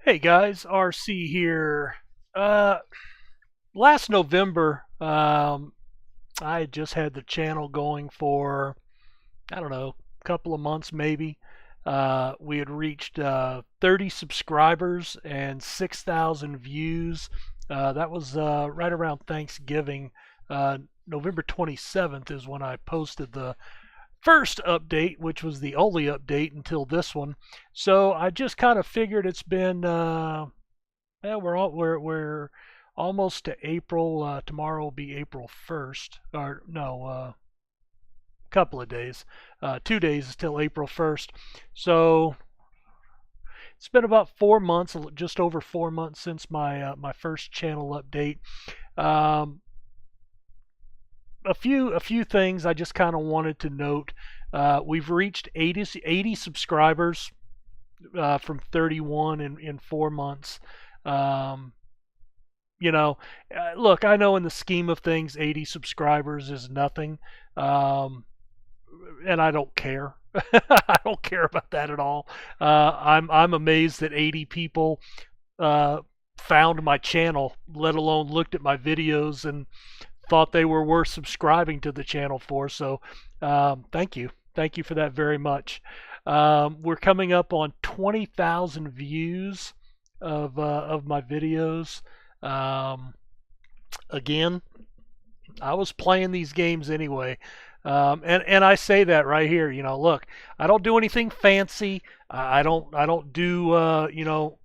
Hey guys, RC here. Uh, Last November, I had just had the channel going for, I don't know, a couple of months maybe. We had reached 30 subscribers and 6,000 views. That was right around Thanksgiving. November 27th is when I posted the first update, which was the only update until this one. So I just kind of figured it's been yeah, we're almost to April. Tomorrow will be April 1st, or no, couple of days. 2 days till April 1st. So it's been about 4 months, just over 4 months since my first channel update. Um, a few things I just kind of wanted to note. We've reached 80 subscribers from 31 in 4 months. Um, Look, I know in the scheme of things, 80 subscribers is nothing, um, and I don't care. I don't care about that at all. I'm amazed that 80 people uh, found my channel, let alone looked at my videos and thought they were worth subscribing to the channel for. So, thank you for that very much. We're coming up on 20,000 views of my videos. Um, Again, I was playing these games anyway. And I say that right here. Look, I don't do anything fancy. I don't do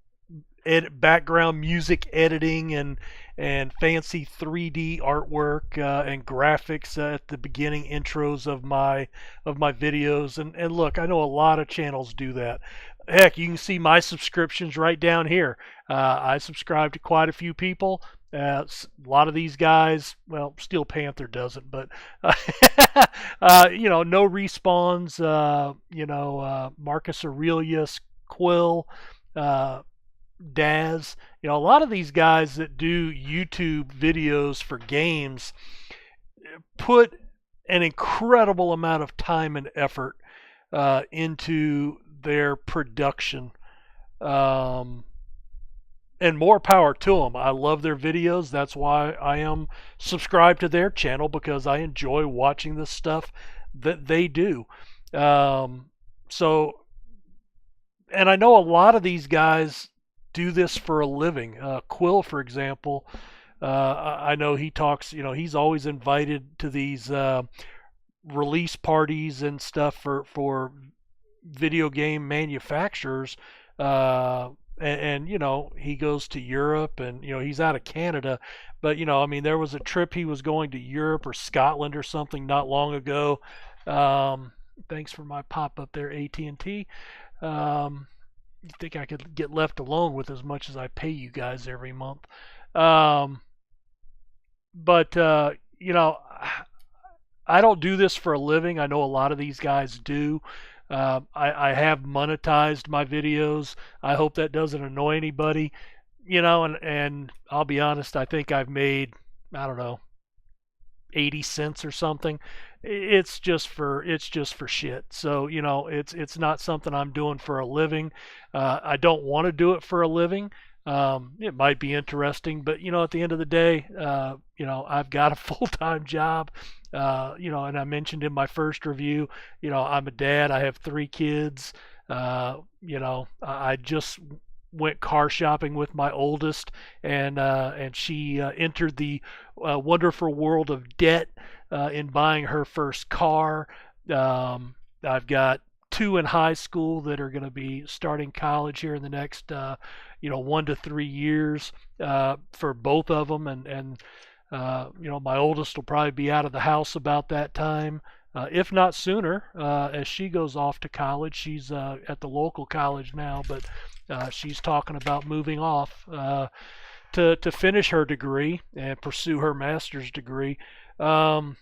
background music editing and fancy 3D artwork and graphics at the beginning intros of my videos. And look, I know a lot of channels do that. Heck, you can see my subscriptions right down here. I subscribe to quite a few people. A lot of these guys, well, Steel Panther doesn't, but no respawns. Marcus Aurelius, Quill, uh, Daz. A lot of these guys that do YouTube videos for games put an incredible amount of time and effort into their production. Um, and more power to them. I love their videos. That's why I am subscribed to their channel, because I enjoy watching the stuff that they do. Um, so, and I know a lot of these guys do this for a living. Quill, for example, I know he talks. He's always invited to these release parties and stuff for video game manufacturers. And he goes to Europe, and he's out of Canada, but I mean, there was a trip he was going to Europe or Scotland or something not long ago. Um, Thanks for my pop up there, AT&T. You think I could get left alone with as much as I pay you guys every month? Um, but I don't do this for a living. I know a lot of these guys do. I have monetized my videos. I hope that doesn't annoy anybody. And I'll be honest, I think I've made, I don't know, 80 cents or something. It's just for shit. So, it's not something I'm doing for a living. I don't want to do it for a living. It might be interesting, but at the end of the day, I've got a full-time job. And I mentioned in my first review, I'm a dad. I have 3 kids. I just went car shopping with my oldest, and she entered the wonderful world of debt in buying her first car. I've got 2 in high school that are going to be starting college here in the next 1 to 3 years for both of them, and my oldest will probably be out of the house about that time, if not sooner, as she goes off to college. She's at the local college now, but she's talking about moving off to finish her degree and pursue her master's degree. Um,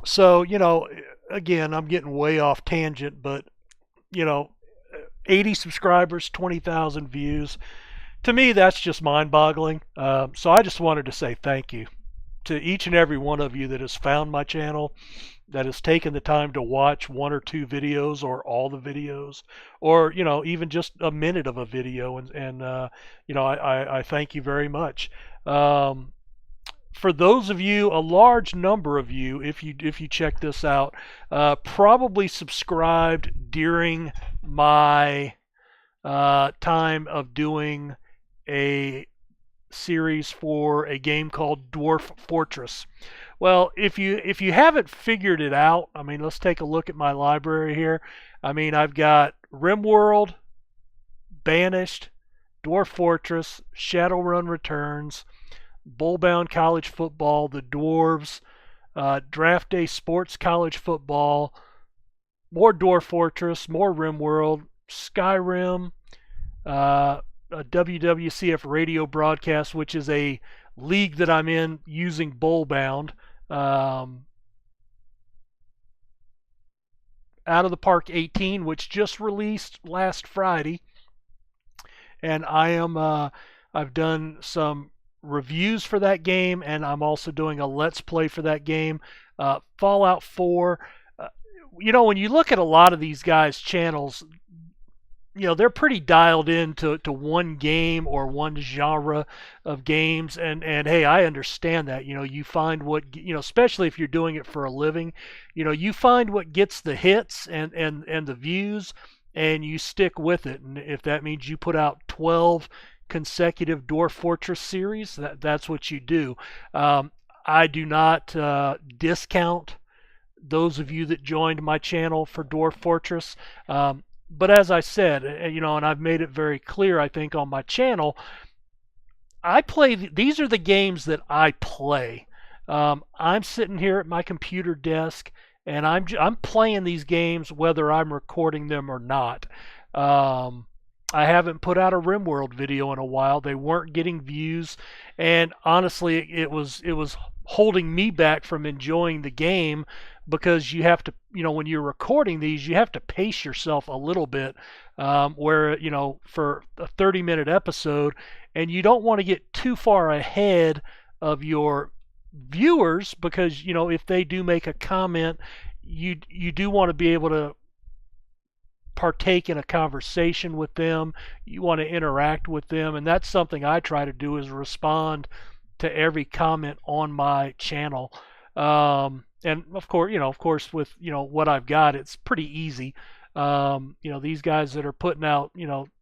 so, again, I'm getting way off tangent, but, you know, 80 subscribers, 20,000 views. To me, that's just mind boggling. So I just wanted to say thank you to each and every one of you that has found my channel, that has taken the time to watch one or two videos or all the videos, or even just a minute of a video, and I thank you very much. For those of you, a large number of you, if you check this out, probably subscribed during my time of doing a series for a game called Dwarf Fortress. Well, if you haven't figured it out, I mean, let's take a look at my library here. I mean, I've got RimWorld, Banished, Dwarf Fortress, Shadowrun Returns, Bullbound College Football, The Dwarves, Draft Day Sports College Football, more Dwarf Fortress, more RimWorld, Skyrim, a WWCF radio broadcast, which is a league that I'm in using Bullbound. Out of the Park 18, which just released last Friday, and I've done some reviews for that game, and I'm also doing a let's play for that game. Fallout 4. When you look at a lot of these guys' channels, they're pretty dialed in to one game or one genre of games, and hey, I understand that. You find what, especially if you're doing it for a living, you find what gets the hits and the views, and you stick with it. And if that means you put out 12 consecutive Dwarf Fortress series, that's what you do. I do not discount those of you that joined my channel for Dwarf Fortress. But as I said, and I've made it very clear, I think, on my channel, these are the games that I play. I'm sitting here at my computer desk, and I'm playing these games whether I'm recording them or not. I haven't put out a RimWorld video in a while. They weren't getting views, and honestly, it was holding me back from enjoying the game, because you have to, when you're recording these, you have to pace yourself a little bit, where, for a 30-minute episode, and you don't want to get too far ahead of your viewers, because, if they do make a comment, you do want to be able to partake in a conversation with them. You want to interact with them, and that's something I try to do, is respond to every comment on my channel. And of course, with what I've got, it's pretty easy. These guys that are putting out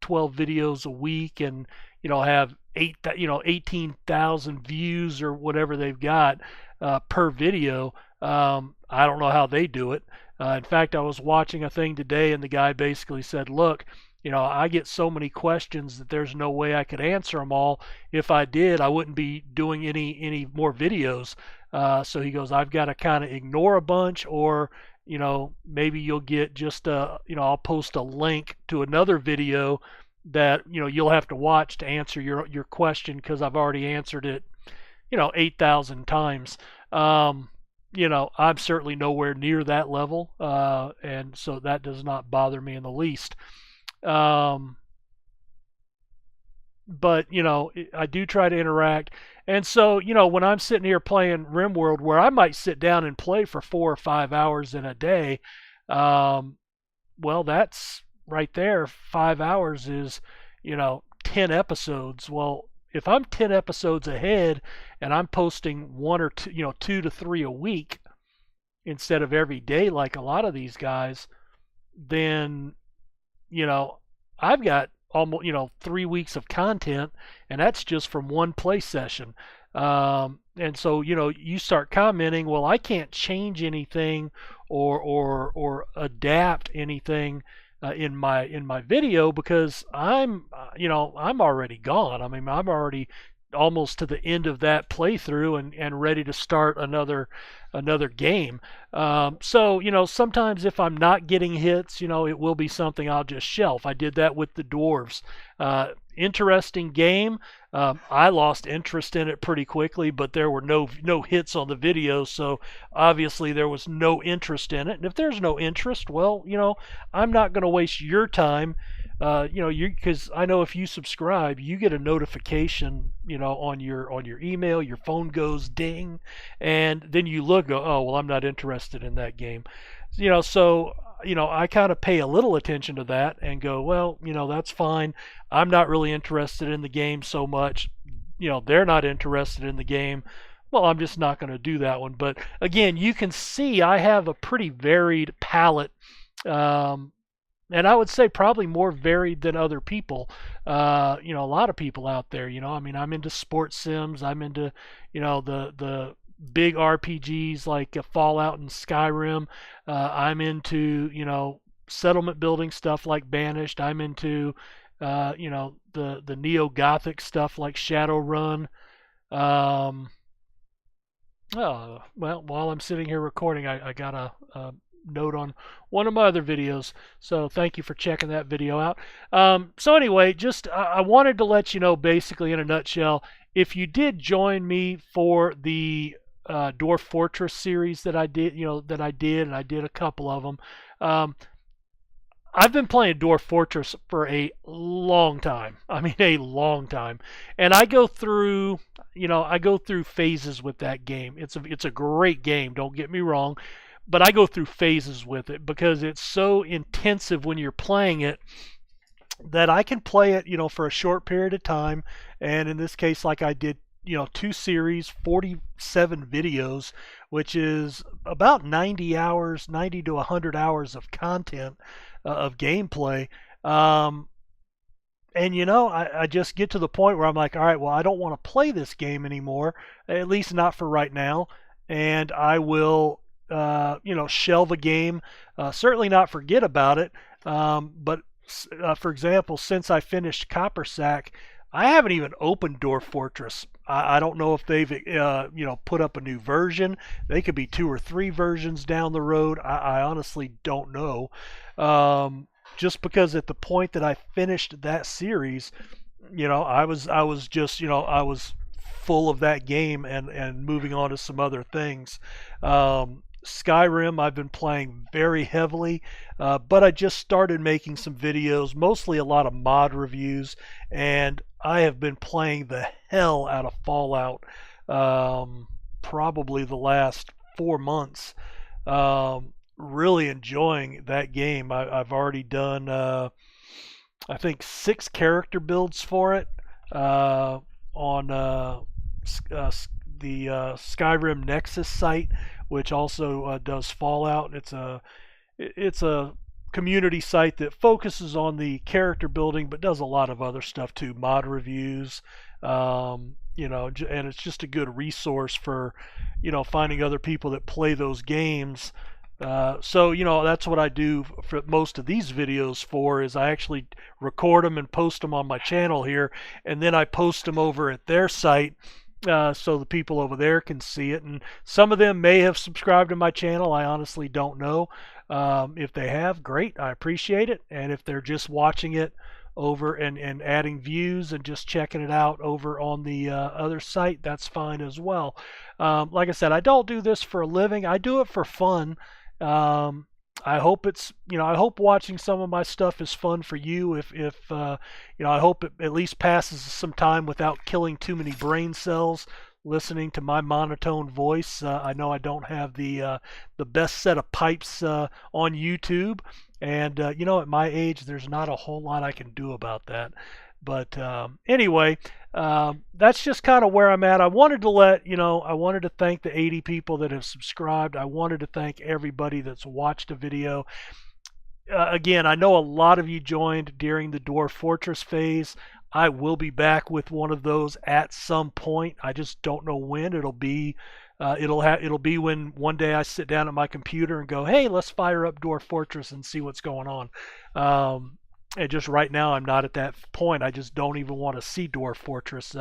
12 videos a week, and have 18,000 views or whatever they've got per video. I don't know how they do it. In fact, I was watching a thing today, and the guy basically said, look, I get so many questions that there's no way I could answer them all. If I did, I wouldn't be doing any more videos. So he goes, I've got to kind of ignore a bunch, or maybe you'll get just I'll post a link to another video that you'll have to watch to answer your question, because I've already answered it 8,000 times. I'm certainly nowhere near that level, and so that does not bother me in the least. But I do try to interact, and so when I'm sitting here playing RimWorld, where I might sit down and play for 4 or 5 hours in a day, well, that's right there. 5 hours is 10 episodes. Well, if I'm 10 episodes ahead and I'm posting 1 or 2, 2 to 3 a week instead of every day like a lot of these guys, then I've got almost 3 weeks of content, and that's just from one play session. And so you start commenting, well, I can't change anything or adapt anything in my video, because I'm already gone. I mean, I'm already almost to the end of that playthrough and ready to start another game. So sometimes if I'm not getting hits, it will be something I'll just shelf. I did that with the Dwarves. Interesting game. I lost interest in it pretty quickly, but there were no hits on the video, so obviously there was no interest in it. And if there's no interest, well, I'm not going to waste your time because I know if you subscribe, you get a notification, on your email. Your phone goes ding, and then you look, go, oh well, I'm not interested in that game. So I kind of pay a little attention to that and go, well, that's fine. I'm not really interested in the game so much. They're not interested in the game. Well, I'm just not going to do that one. But again, you can see I have a pretty varied palette. And I would say probably more varied than other people. A lot of people out there. I mean, I'm into sports sims. I'm into, the big RPGs like Fallout and Skyrim. I'm into, settlement building stuff like Banished. I'm into, the neo Gothic stuff like Shadowrun. Well, while I'm sitting here recording, I got a note on one of my other videos, so thank you for checking that video out. So anyway, just I wanted to let you know, basically in a nutshell, if you did join me for the Dwarf Fortress series that I did, and I did a couple of them. I've been playing Dwarf Fortress for a long time. I mean, a long time, and I go through phases with that game. It's a great game. Don't get me wrong, but I go through phases with it because it's so intensive when you're playing it that I can play it, for a short period of time. And in this case, like I did, 2 series, 47 videos, which is about 90 hours, 90 to 100 hours of content, of gameplay. And I just get to the point where I'm like, all right, well, I don't want to play this game anymore, at least not for right now. And I will, shelve a game, certainly not forget about it. But for example, since I finished Copper Sack, I haven't even opened Dwarf Fortress. I don't know if they've, put up a new version. They could be 2 or 3 versions down the road. I honestly don't know. Just because at the point that I finished that series, I was just, I was full of that game and moving on to some other things. Skyrim I've been playing very heavily, but I just started making some videos, mostly a lot of mod reviews, and I have been playing the hell out of Fallout, probably the last 4 months. Really enjoying that game. I've already done, I think, 6 character builds for it on the Skyrim Nexus site, which also does Fallout. It's a community site that focuses on the character building, but does a lot of other stuff too, mod reviews, and it's just a good resource for, finding other people that play those games. So that's what I do for most of these videos for, is I actually record them and post them on my channel here, and then I post them over at their site, so the people over there can see it. And some of them may have subscribed to my channel. I honestly don't know. If they have, great, I appreciate it. And if they're just watching it over and adding views and just checking it out over on the other site, that's fine as well. Like I said, I don't do this for a living. I do it for fun. I hope I hope watching some of my stuff is fun for you. If I hope it at least passes some time without killing too many brain cells listening to my monotone voice. I know I don't have the best set of pipes on YouTube, and at my age, there's not a whole lot I can do about that. But anyway, that's just kind of where I'm at. I wanted to thank the 80 people that have subscribed. I wanted to thank everybody that's watched a video. Again, I know a lot of you joined during the Dwarf Fortress phase. I will be back with one of those at some point. I just don't know when it'll be. It'll be when one day I sit down at my computer and go, hey, let's fire up Dwarf Fortress and see what's going on. And just right now, I'm not at that point. I just don't even want to see Dwarf Fortress.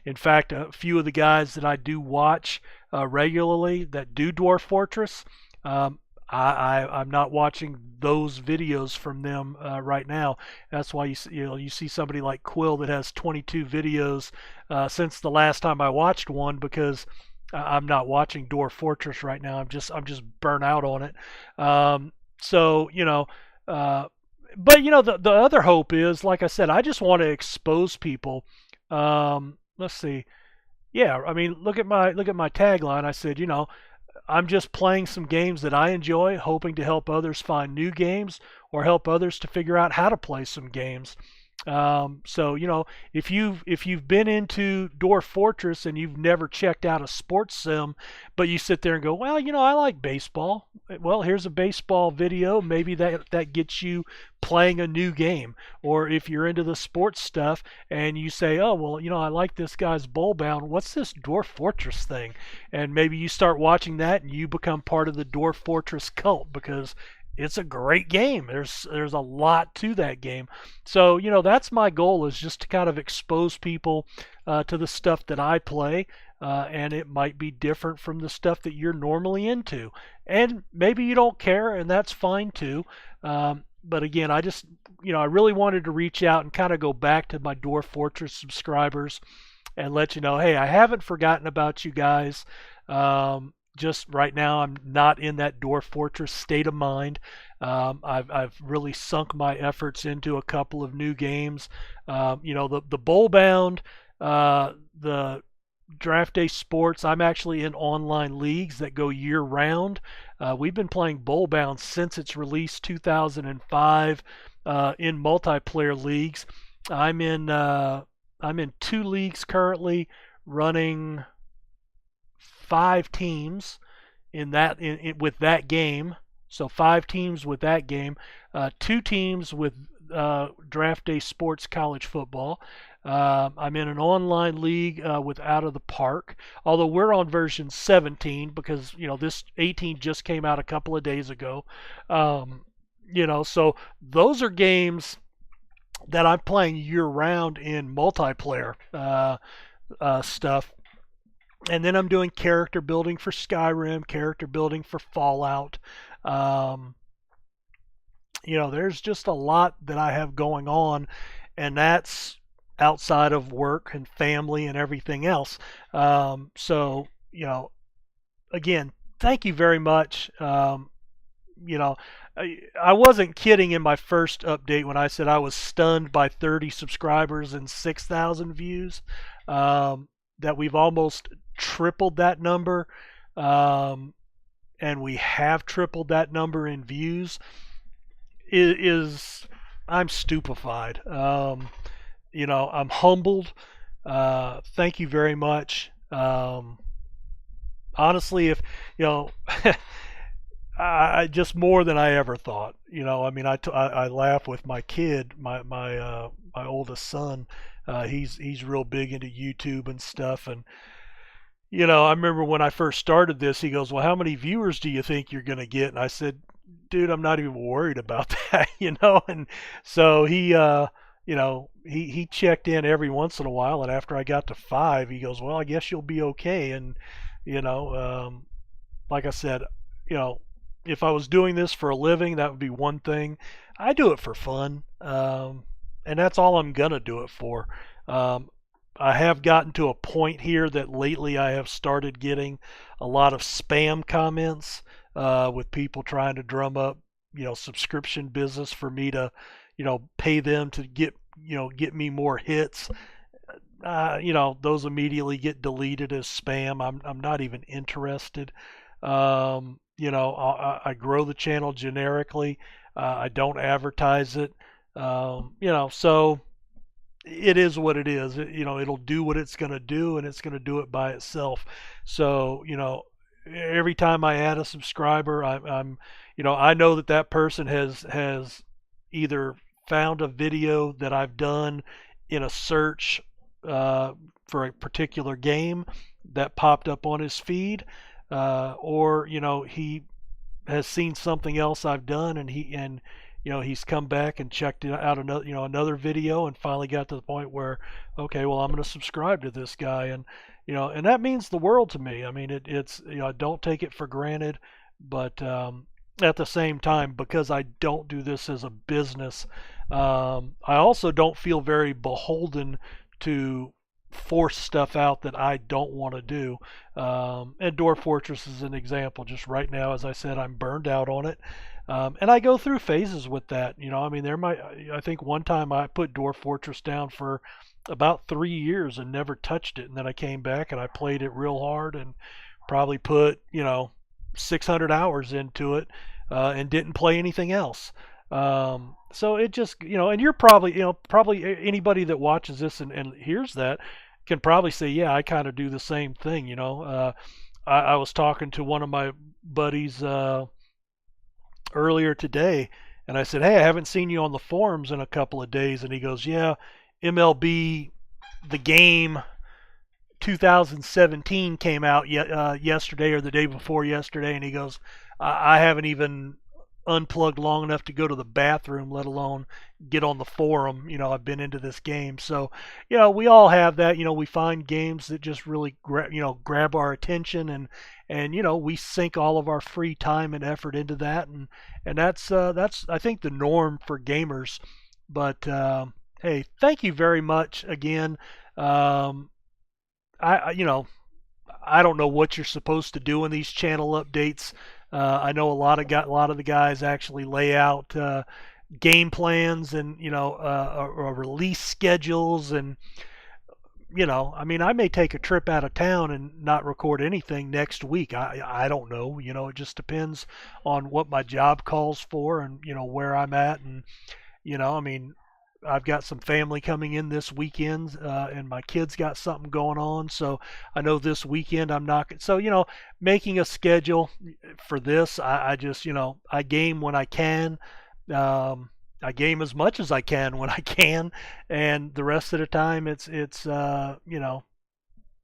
In fact, a few of the guys that I do watch regularly that do Dwarf Fortress, I'm not watching those videos from them right now. That's why you see somebody like Quill that has 22 videos since the last time I watched one, because I'm not watching Dwarf Fortress right now. I'm just burnt out on it. So but the other hope is, like I said, I just want to expose people. Let's see. Yeah, I mean, look at my tagline. I said, I'm just playing some games that I enjoy, hoping to help others find new games or help others to figure out how to play some games. So if you've been into Dwarf Fortress and you've never checked out a sports sim, but you sit there and go, well, I like baseball. Well, here's a baseball video. Maybe that gets you playing a new game. Or if you're into the sports stuff and you say, oh, well, I like this guy's bowl bound. What's this Dwarf Fortress thing? And maybe you start watching that and you become part of the Dwarf Fortress cult because it's a great game. There's a lot to that game. So that's my goal, is just to kind of expose people to the stuff that I play, and it might be different from the stuff that you're normally into. And maybe you don't care, and that's fine too. But again, I really wanted to reach out and kind of go back to my Dwarf Fortress subscribers and let you know, hey, I haven't forgotten about you guys. Just right now, I'm not in that Dwarf Fortress state of mind. I've really sunk my efforts into a couple of new games. The Bowl Bound, the Draft Day Sports. I'm actually in online leagues that go year round. We've been playing Bowl Bound since its release 2005 in multiplayer leagues. I'm in two leagues currently, running 5 teams with that game. So 5 teams with that game, 2 teams with Draft Day Sports College Football. I'm in an online league with Out of the Park, although we're on version 17 because this 18 just came out a couple of days ago. So those are games that I'm playing year round in multiplayer stuff. And then I'm doing character building for Skyrim, character building for Fallout. There's just a lot that I have going on, and that's outside of work and family and everything else. So, again, thank you very much. I wasn't kidding in my first update when I said I was stunned by 30 subscribers and 6,000 views. That we've almost tripled that number, and we have tripled that number in views. I'm stupefied. I'm humbled. Thank you very much. Honestly, if I just more than I ever thought. I mean, I laugh with my kid, my oldest son. He's real big into YouTube and stuff, and I remember when I first started this, he goes, "Well, how many viewers do you think you're gonna get?" And I said, "Dude, I'm not even worried about that." And so he checked in every once in a while, and after I got to 5, he goes, "Well, I guess you'll be okay." And like I said, if I was doing this for a living, that would be one thing. I do it for fun, and that's all I'm gonna do it for. I have gotten to a point here that lately I have started getting a lot of spam comments with people trying to drum up, subscription business for me to, pay them to get me more hits. Those immediately get deleted as spam. I'm not even interested. I grow the channel generically. I don't advertise it. So it is what it is. It'll do what it's going to do, and it's going to do it by itself. So, every time I add a subscriber, I know that person has either found a video that I've done in a search for a particular game that popped up on his feed, or he has seen something else I've done, and he's come back and checked out another video, and finally got to the point where, okay, well, I'm going to subscribe to this guy, and that means the world to me. I mean, it's I don't take it for granted, but at the same time, because I don't do this as a business, I also don't feel very beholden to force stuff out that I don't want to do. And Dwarf Fortress is an example. Just right now, as I said, I'm burned out on it. And I go through phases with that. I mean, I think one time I put Dwarf Fortress down for about 3 years and never touched it, and then I came back and I played it real hard and probably put 600 hours into it, and didn't play anything else. So it just, and you're probably, anybody that watches this and hears that can probably say, yeah, I kind of do the same thing. I was talking to one of my buddies earlier today, and I said, hey, I haven't seen you on the forums in a couple of days. And he goes, yeah, MLB, the game 2017 came out yesterday or the day before yesterday. And he goes, I haven't even unplugged long enough to go to the bathroom, let alone get on the forum. I've been into this game. So, we all have that. We find games that just really grab our attention, and we sink all of our free time and effort into that, and that's I think the norm for gamers. But hey, thank you very much again. I don't know what you're supposed to do in these channel updates. I know a lot of the guys actually lay out game plans and or release schedules, and I mean, I may take a trip out of town and not record anything next week. I don't know. It just depends on what my job calls for and where I'm at, and I mean, I've got some family coming in this weekend, and my kids got something going on. So I know this weekend I'm not. So making a schedule for this, I just I game when I can. I game as much as I can when I can, and the rest of the time it's it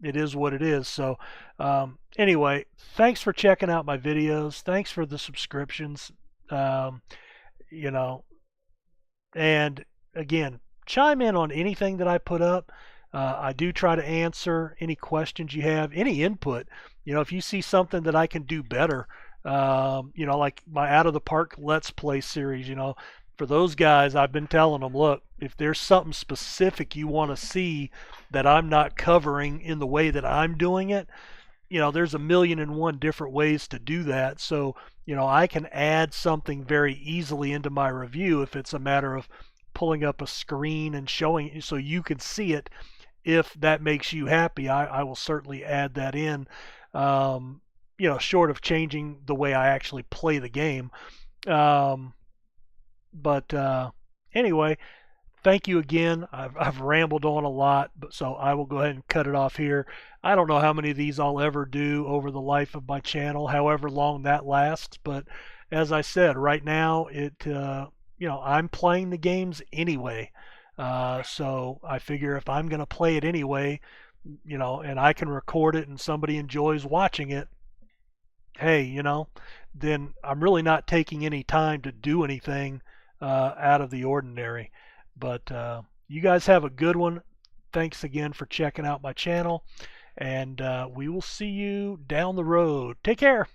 is what it is. So anyway, thanks for checking out my videos. Thanks for the subscriptions. Um, you know, and again, chime in on anything that I put up. I do try to answer any questions you have, any input. If you see something that I can do better, like my Out of the Park Let's Play series, for those guys, I've been telling them, look, if there's something specific you want to see that I'm not covering in the way that I'm doing it, there's a million and one different ways to do that. So, I can add something very easily into my review if it's a matter of pulling up a screen and showing so you can see it. If that makes you happy, I will certainly add that in, short of changing the way I actually play the game. But anyway, thank you again. I've rambled on a lot, but so I will go ahead and cut it off here. I don't know how many of these I'll ever do over the life of my channel, however long that lasts. But as I said, right now I'm playing the games anyway. So I figure if I'm going to play it anyway, and I can record it and somebody enjoys watching it, hey, then I'm really not taking any time to do anything out of the ordinary. But you guys have a good one. Thanks again for checking out my channel, and we will see you down the road. Take care.